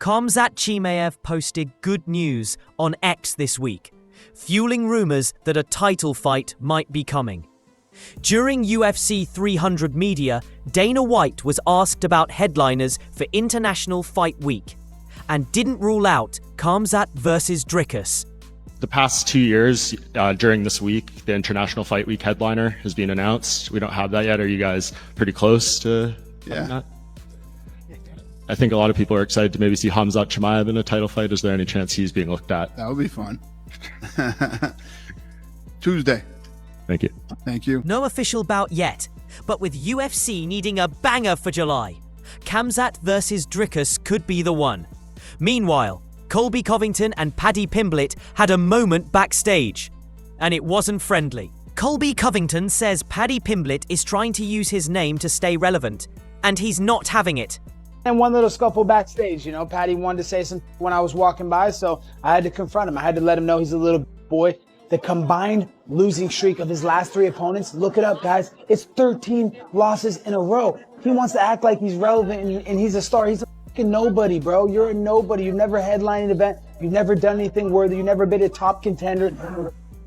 Khamzat Chimaev posted good news on X this week, fueling rumors that a title fight might be coming. During UFC 300 media, Dana White was asked about headliners for International Fight Week and didn't rule out Khamzat versus Dricus. The past 2 years, during this week, the International Fight Week headliner has been announced. We don't have that yet. Are you guys pretty close to having that? I think a lot of people are excited to maybe see Khamzat Chimaev in a title fight. Is there any chance he's being looked at? That would be fun. Tuesday. Thank you. Thank you. No official bout yet, but with UFC needing a banger for July, Khamzat versus Dricus could be the one. Meanwhile, Colby, Covington and Paddy Pimblett had a moment backstage, and it wasn't friendly. Colby Covington says Paddy Pimblett is trying to use his name to stay relevant, and he's not having it. And one little scuffle backstage, you know, Paddy wanted to say something when I was walking by, so I had to confront him. I had to let him know he's a little boy. The combined losing streak of his last 3 opponents, look it up, guys, it's 13 losses in a row. He wants to act like he's relevant and he's a star. He's a fucking nobody, bro. You're a nobody. You've never headlined an event. You've never done anything worthy. You've never been a top contender.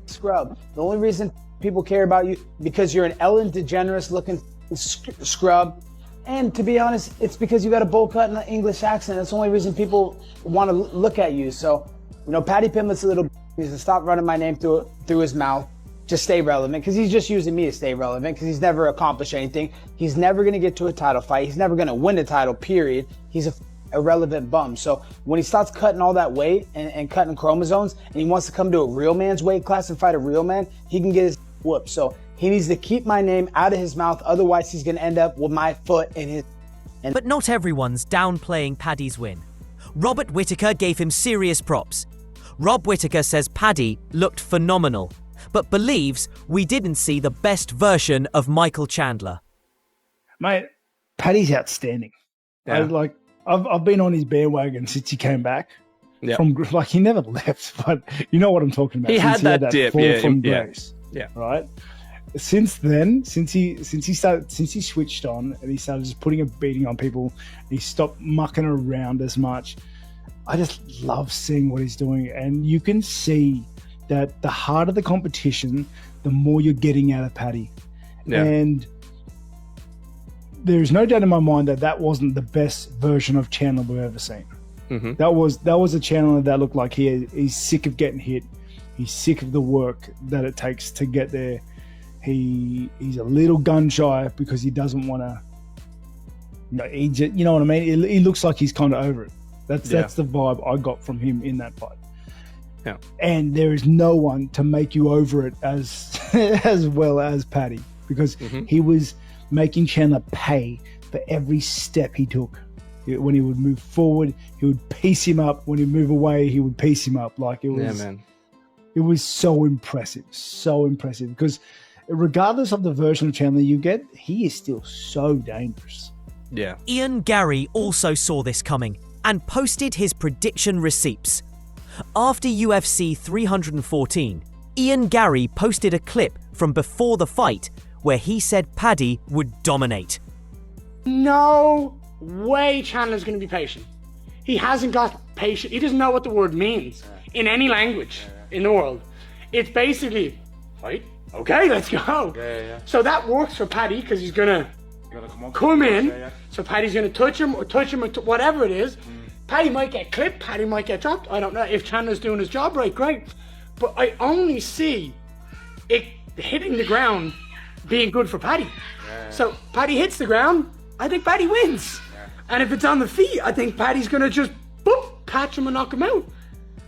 Scrub. The only reason people care about you because you're an Ellen DeGeneres looking scrub. And to be honest, it's because you got a bowl cut and an English accent. That's the only reason people want to look at you. So, you know, Paddy Pimblett's a little needs to stop running my name through his mouth. Just stay relevant, because he's just using me to stay relevant, because he's never accomplished anything. He's never going to get to a title fight. He's never going to win a title, period. He's a irrelevant bum. So when he starts cutting all that weight and cutting chromosomes, and he wants to come to a real man's weight class and fight a real man, he can get his whooped. So he needs to keep my name out of his mouth. Otherwise, he's going to end up with my foot in his... But not everyone's downplaying Paddy's win. Robert Whittaker gave him serious props. Rob Whittaker says Paddy looked phenomenal, but believes we didn't see the best version of Michael Chandler. Mate, Paddy's outstanding. Yeah. I've been on his bandwagon since he came back. Yeah. He never left, but you know what I'm talking about. He had that dip, fall from grace. Yeah. Right. Since then, since he switched on and he started just putting a beating on people, he stopped mucking around as much. I just love seeing what he's doing, and you can see that the harder the competition, the more you're getting out of Paddy. Yeah. And there's no doubt in my mind that wasn't the best version of Chandler we've ever seen. Mm-hmm. That was a Chandler that looked like he's sick of getting hit. He's sick of the work that it takes to get there. He's a little gun shy because he doesn't want to. You know what I mean? He looks like he's kind of over it. That's the vibe I got from him in that fight. Yeah. And there is no one to make you over it as as well as Paddy, because he was making Chandler pay for every step he took. When he would move forward, he would piece him up. When he move away, he would piece him up. Like it was, it was so impressive, because regardless of the version of Chandler you get, he is still so dangerous. Yeah. Ian Garry also saw this coming and posted his prediction receipts. After UFC 314, Ian Garry posted a clip from before the fight where he said Paddy would dominate. No way Chandler's going to be patient. He hasn't got patience. He doesn't know what the word means in any language in the world. It's basically, fight? Okay, let's go. So that works for Paddy, because he's going to come in. So Paddy's going to touch him or whatever it is. Paddy might get clipped, Paddy might get dropped. I don't know. If Chandler's doing his job right, great. But I only see it hitting the ground being good for Paddy. So Paddy hits the ground, I think Paddy wins. And if it's on the feet, I think Paddy's going to just catch him and knock him out.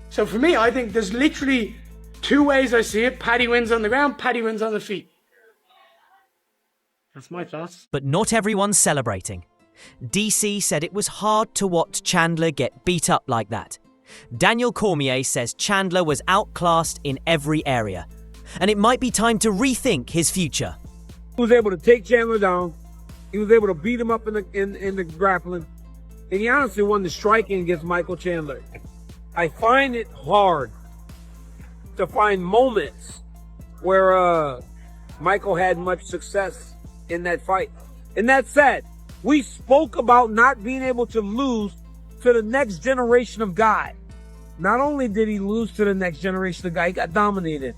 So for me, I think there's literally 2 ways I see it. Paddy wins on the ground, Paddy wins on the feet. That's my thoughts. But not everyone's celebrating. DC said it was hard to watch Chandler get beat up like that. Daniel Cormier says Chandler was outclassed in every area, and it might be time to rethink his future. He was able to take Chandler down. He was able to beat him up in the grappling. And he honestly won the striking against Michael Chandler. I find it hard to find moments where Michael had much success in that fight. And that said, we spoke about not being able to lose to the next generation of guy. Not only did he lose to the next generation of guy, he got dominated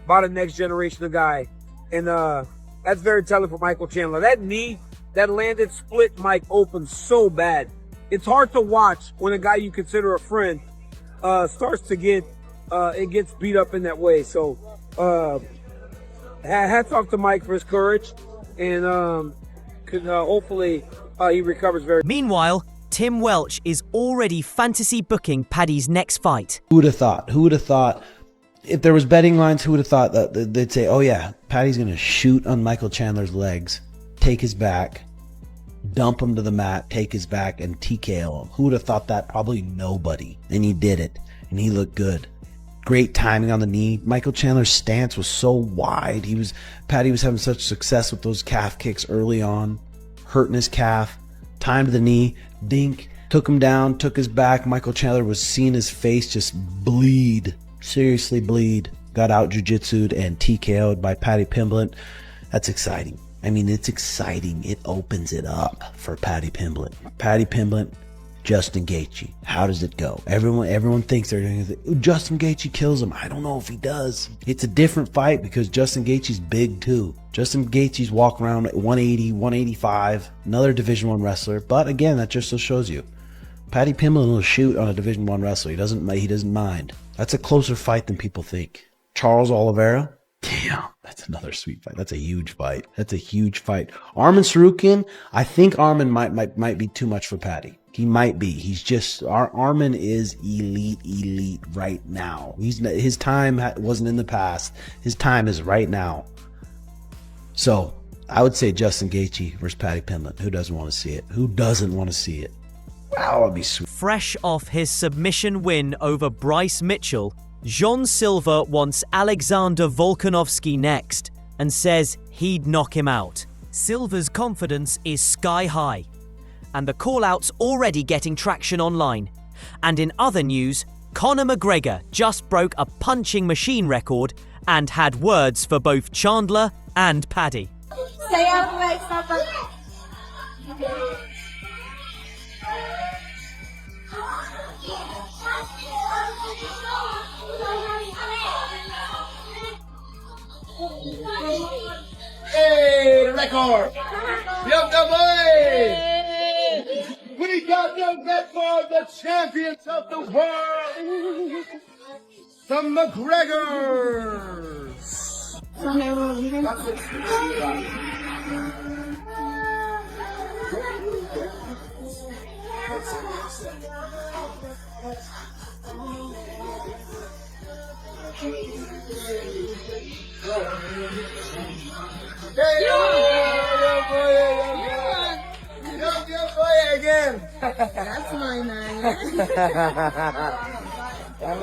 by the next generation of guy. And that's very telling for Michael Chandler. That knee that landed split Mike open so bad. It's hard to watch when a guy you consider a friend starts to get it gets beat up in that way. So hats off to Mike for his courage, and hopefully he recovers very. Meanwhile, Tim Welch is already fantasy booking Paddy's next fight. Who would have thought? Who would have thought? If there was betting lines, who would have thought that they'd say, oh yeah, Paddy's going to shoot on Michael Chandler's legs, take his back, dump him to the mat, take his back, and TKO him. Who would have thought that? Probably nobody. And he did it, and he looked good. Great timing on the knee. Michael Chandler's stance was so wide. Paddy was having such success with those calf kicks early on, hurting his calf, timed the knee, dink, took him down, took his back. Michael Chandler was seeing his face just bleed, seriously bleed. Got out jiu-jitsu'd and TKO'd by Paddy Pimblett. That's exciting. I mean, it's exciting. It opens it up for Paddy Pimblett. Paddy Pimblett, Justin Gaethje. How does it go? Everyone thinks they're doing it. Justin Gaethje kills him. I don't know if he does. It's a different fight because Justin Gaethje's big too. Justin Gaethje's walking around at 180, 185. Another Division I wrestler. But again, that just shows you. Paddy Pimblett will shoot on a Division I wrestler. He doesn't mind. That's a closer fight than people think. Charles Oliveira. Damn, that's another sweet fight. That's a huge fight. That's a huge fight. Arman Sarukian, I think Arman might be too much for Paddy. He might be. He's just, Arman is elite right now. His time wasn't in the past. His time is right now. So I would say Justin Gaethje versus Paddy Pimblett. Who doesn't want to see it? Who doesn't want to see it? Wow, that'd be sweet. Fresh off his submission win over Bryce Mitchell, Jean Silva wants Alexander Volkanovski next and says he'd knock him out. Silva's confidence is sky high, and the call-out's already getting traction online. And in other news, Conor McGregor just broke a punching machine record and had words for both Chandler and Paddy. Stay out of the way, stop it. Hey, the record! Yep, boy! We got the record, the champions of the world! The McGregors! Yo, boy, again. That's my man. I'm